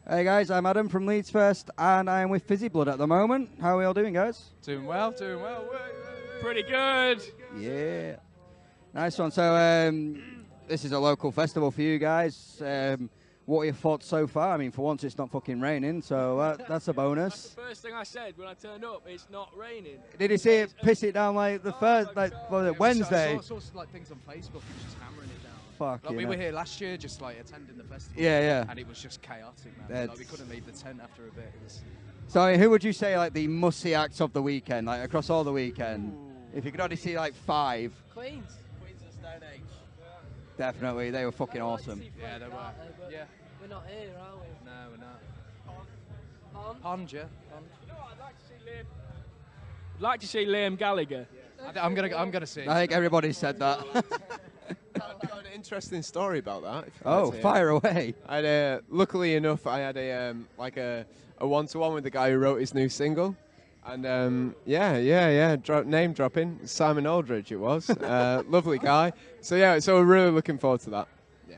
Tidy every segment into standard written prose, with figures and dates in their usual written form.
Hey guys, I'm Adam from Leeds First, and I am with Fizzy Blood at the moment. How are we all doing, guys? Doing well, doing well. Pretty good. Yeah. Nice one. So, this is a local festival for you guys. What are your thoughts so far? I mean, for once, it's not fucking raining, so that's a bonus. That's the first thing I said when I turned up. It's not raining. Did you see it piss it down like the first, like Wednesday? I saw like things on Facebook, just hammering it down. Fuck. Like, we were here last year, just like attending the festival. Yeah. And it was just chaotic, man. Like, we couldn't leave the tent after a bit. It was... So, I mean, who would you say like the must-see acts of the weekend, like across all the weekend? Ooh. If you could only see like 5. Queens of Stone Age. Definitely, they were fucking awesome. Yeah, they were. Yeah. We're not here, are we? No, we're not. Pond? Yeah. You know what, I'd like to see Liam Gallagher. Yeah. I'm gonna see. I think everybody said that. I've got an interesting story about that. Oh, fire away! Luckily enough, I had a one-to-one with the guy who wrote his new single, and name dropping, Simon Aldridge it was, lovely guy. So we're really looking forward to that. Yeah,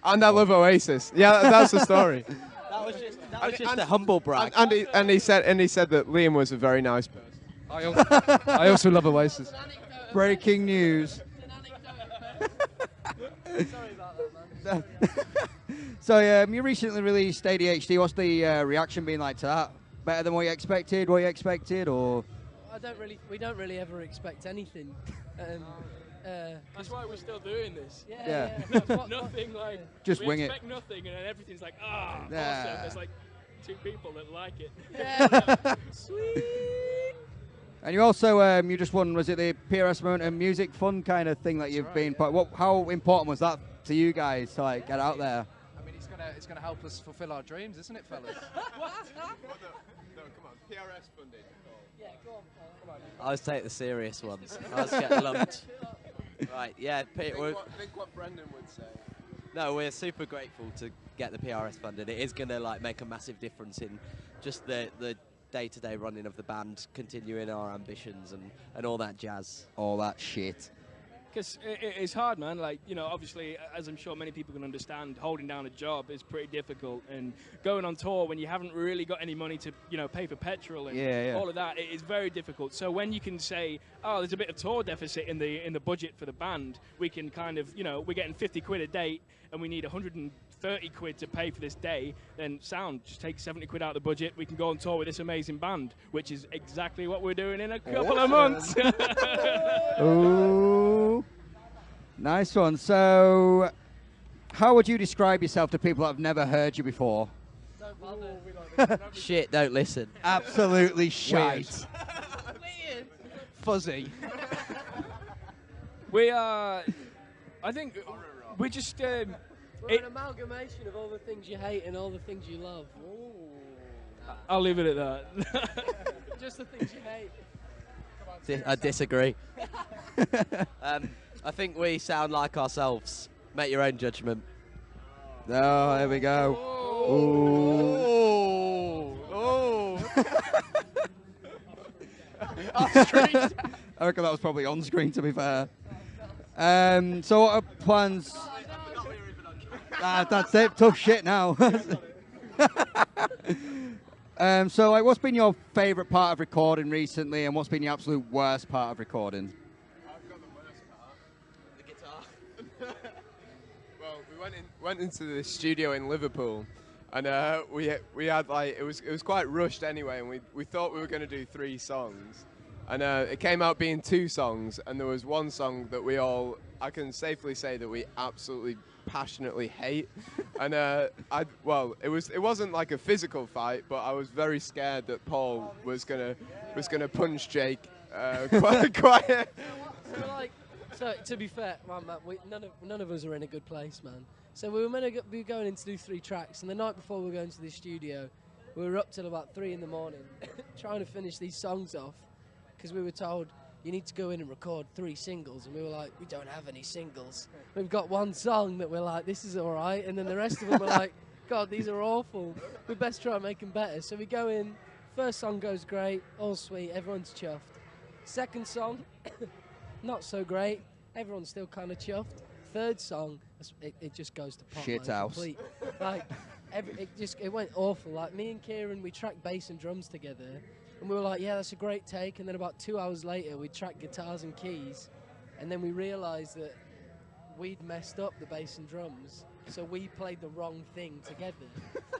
and I love Oasis. Yeah, that's the story. That was just a humble brag. And he said that Liam was a very nice person. I also love Oasis. Breaking news. Sorry about that, man. So you recently released ADHD. What's the reaction been like to that? Better than what you expected? Or? We don't really ever expect anything. That's why we're still doing this. Yeah. Nothing like. Just we wing expect nothing, and then everything's like, awesome. There's like 2 people that like it. Yeah. Sweet. And you also you just won, was it the Embarrassment and Music Fund kind of thing that you've been? Yeah. How important was that to you guys to like get out there? I mean, it's gonna help us fulfill our dreams, isn't it, fellas? No, come on, PRS funding. Yeah, go on, Paul. I always take the serious ones. I always get lumped. Right, yeah. Think what Brendan would say. No, we're super grateful to get the PRS funded. It is going to like make a massive difference in just the day-to-day running of the band, continuing our ambitions and all that jazz. All that shit. Because it's hard, man. Like, you know, obviously, as I'm sure many people can understand, holding down a job is pretty difficult. And going on tour when you haven't really got any money to, you know, pay for petrol and all of that, it is very difficult. So when you can say, oh, there's a bit of tour deficit in the budget for the band, we can kind of, you know, we're getting 50 quid a date and we need 130 quid to pay for this day, then sound, just take 70 quid out of the budget. We can go on tour with this amazing band, which is exactly what we're doing in a couple of months. Ooh. Nice one. So, how would you describe yourself to people that have never heard you before? Don't bother. Shit, don't listen. Absolutely shite. Weird. Fuzzy. We are, I think, we're just... We're an amalgamation of all the things you hate and all the things you love. I'll leave it at that. Just the things you hate. I disagree. I think we sound like ourselves. Make your own judgment. Oh, there we go. Oh. I reckon that was probably on screen, to be fair. So what are plans? That's it. Tough shit now. So like, what's been your favourite part of recording recently, and what's been your absolute worst part of recording? I've got the worst part. The guitar. Well, we went into the studio in Liverpool, and we had like it was quite rushed anyway, and we thought we were going to do 3 songs, and it came out being 2 songs, and there was one song that I can safely say that we absolutely passionately hate, and it wasn't like a physical fight, but I was very scared that Paul was gonna punch Jake quite. So to be fair, right, Matt, none of us are in a good place, man. So we were meant to be going in to do 3 tracks, and the night before we were going to the studio, we were up till about 3 in the morning trying to finish these songs off, because we were told you need to go in and record 3 singles, and we were like, we don't have any singles. We've got 1 song that we're like, this is all right, and then the rest of them were like, God, these are awful. We best try and make them better. So we go in, first song goes great, all sweet, everyone's chuffed. Second song, not so great, everyone's still kind of chuffed. Third song, it just goes to pot. Shit house. Like, it went awful. Like me and Kieran, we tracked bass and drums together, and we were like, yeah, that's a great take. And then about 2 hours later, we tracked guitars and keys, and then we realised that we'd messed up the bass and drums, so we played the wrong thing together.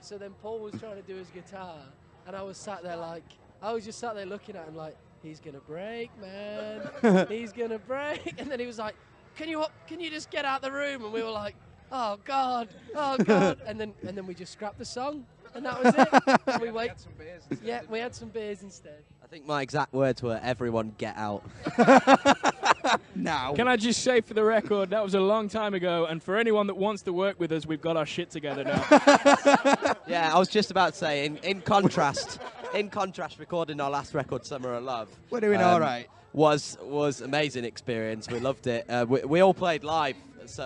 So then Paul was trying to do his guitar, and I was just sat there looking at him like, he's gonna break, man. He's gonna break. And then he was like, can you just get out the room? And we were like, oh God. And then we just scrapped the song, and that was it. And we had some beers instead. Yeah, we had some beers instead. I think my exact words were, everyone get out. Now. Can I just say for the record, that was a long time ago, and for anyone that wants to work with us, we've got our shit together now. Yeah, I was just about to say, in contrast, recording our last record, Summer of Love. We're doing all right. Was amazing experience. We loved it. We all played live,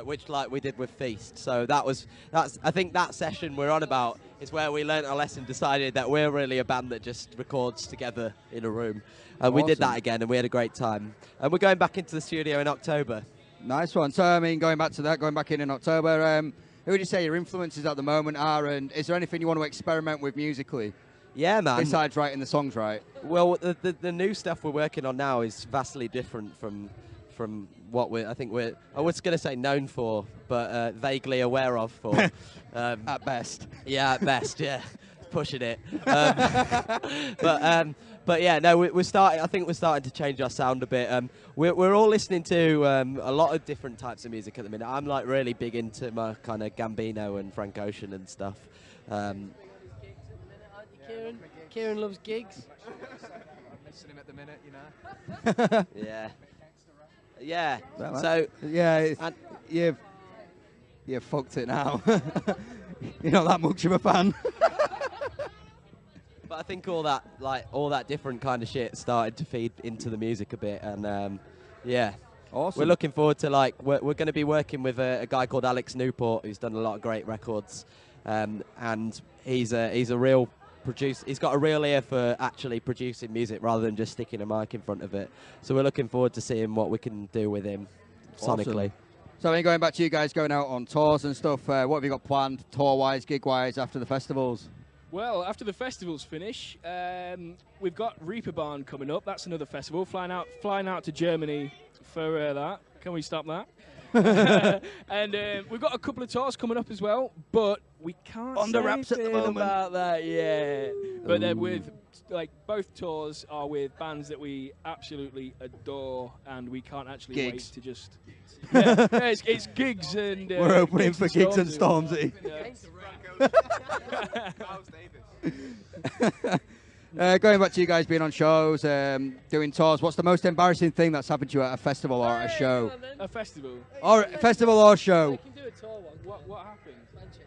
which like we did with Feast. So that's I think that session we're on about is where we learnt our lesson, decided that we're really a band that just records together in a room. And we did that again, and we had a great time. And we're going back into the studio in October. Nice one. So, I mean, going back in October, who would you say your influences at the moment are, and is there anything you want to experiment with musically? Yeah, man. Besides writing the songs right? Well, the new stuff we're working on now is vastly different from what I was going to say known for, but vaguely aware of for. At best. Yeah, at best, yeah. Pushing it. But yeah, no, we're starting. I think we're starting to change our sound a bit. We're all listening to a lot of different types of music at the minute. I'm like really big into my kind of Gambino and Frank Ocean and stuff. Kieran loves gigs. I'm missing him at the minute, you know. Yeah. Yeah. Well, so yeah, you've fucked it now. You're not that much of a fan. But I think all that different kind of shit started to feed into the music a bit, and yeah. Awesome. We're looking forward to we're going to be working with a guy called Alex Newport, who's done a lot of great records, and he's a real producer. He's got a real ear for actually producing music rather than just sticking a mic in front of it. So we're looking forward to seeing what we can do with him sonically. Awesome. So, I mean, going back to you guys going out on tours and stuff, what have you got planned, tour-wise, gig-wise, after the festivals? Well, after the festivals finish, we've got Reeperbahn coming up. That's another festival. Flying out to Germany for that. Can we stop that? And we've got a couple of tours coming up as well, but we can't on the wraps at the moment about that yet. But they're with both tours are with bands that we absolutely adore, and we can't actually wait to just. Yeah, it's gigs and we're opening for gigs and Stormzy. Going back to you guys being on shows, doing tours, what's the most embarrassing thing that's happened to you at a festival or at a show? A festival. Or a festival or show. We can do a tour one. What happened? Manchester.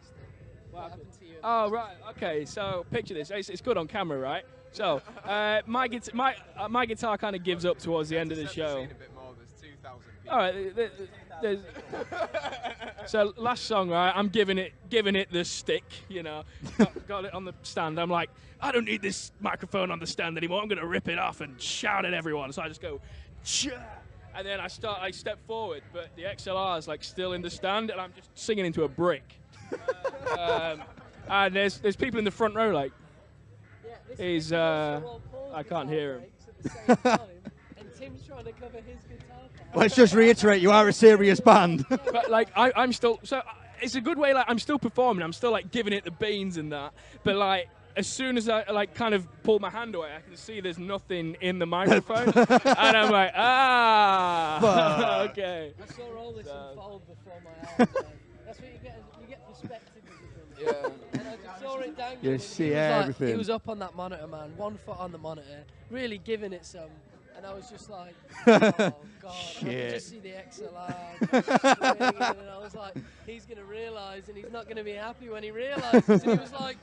What happened to you? Oh, right. Okay, so picture this. It's good on camera, right? So my guitar kind of gives up towards the end of the show. All right. So last song, right? I'm giving it the stick, you know. Got it on the stand. I'm like, I don't need this microphone on the stand anymore. I'm gonna rip it off and shout at everyone. So I just go, Chah! And then I step forward, but the XLR is like still in the stand, and I'm just singing into a brick. And there's people in the front row like, I can't hear him. And Tim's trying to cover his guitar. Let's just reiterate, you are a serious band. But like, I'm still, so it's a good way, like I'm still performing, I'm still like giving it the beans and that, but like, as soon as I like kind of pull my hand away, I can see there's nothing in the microphone, and I'm like, okay. I saw all this unfold before my eyes. That's what you get perspective. Yeah. And I just saw it dangling. You see everything. He was up on that monitor, man, 1 foot on the monitor, really giving it some. And I was just like, oh, God. Shit. I could just see the XLR. And I was like, he's going to realise, and he's not going to be happy when he realises. And he was like,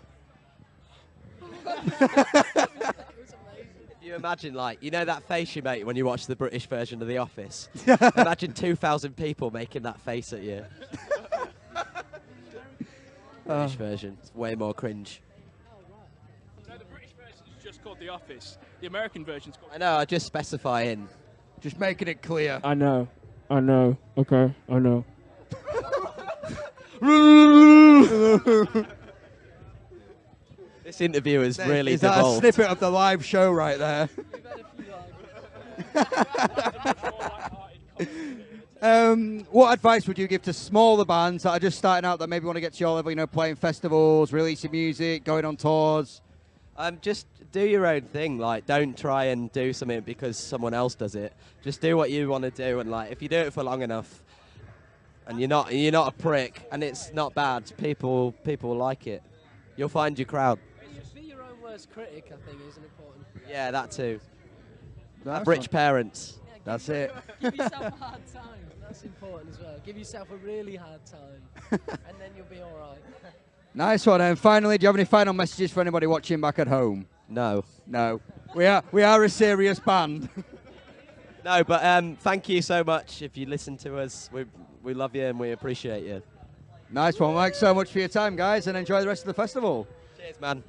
it was amazing. You imagine, like, you know that face you make when you watch the British version of The Office? Imagine 2,000 people making that face at you. British version. It's way more cringe. No, the British version is just called The Office. The American version's called... I know, I just specify in. Just making it clear. I know. Okay, I know. This interview is really Is that a devolved. snippet of the live show right there? What advice would you give to smaller bands that are just starting out that maybe want to get to your level, you know, playing festivals, releasing music, going on tours? Just do your own thing. Like, don't try and do something because someone else does it. Just do what you want to do, and like, if you do it for long enough, and you're not a prick, and it's not bad, people like it. You'll find your crowd. Be your own worst critic, I think, is important. Yeah, that too. Nice Rich one. parents. Yeah, That's it. Give yourself a hard time. That's important as well. Give yourself a really hard time, and then you'll be all right. Nice one. And finally, do you have any final messages for anybody watching back at home? No. No. We are a serious band. No, but thank you so much. If you listen to us, we love you and we appreciate you. Nice one. Thanks so much for your time, guys, and enjoy the rest of the festival. Cheers, man.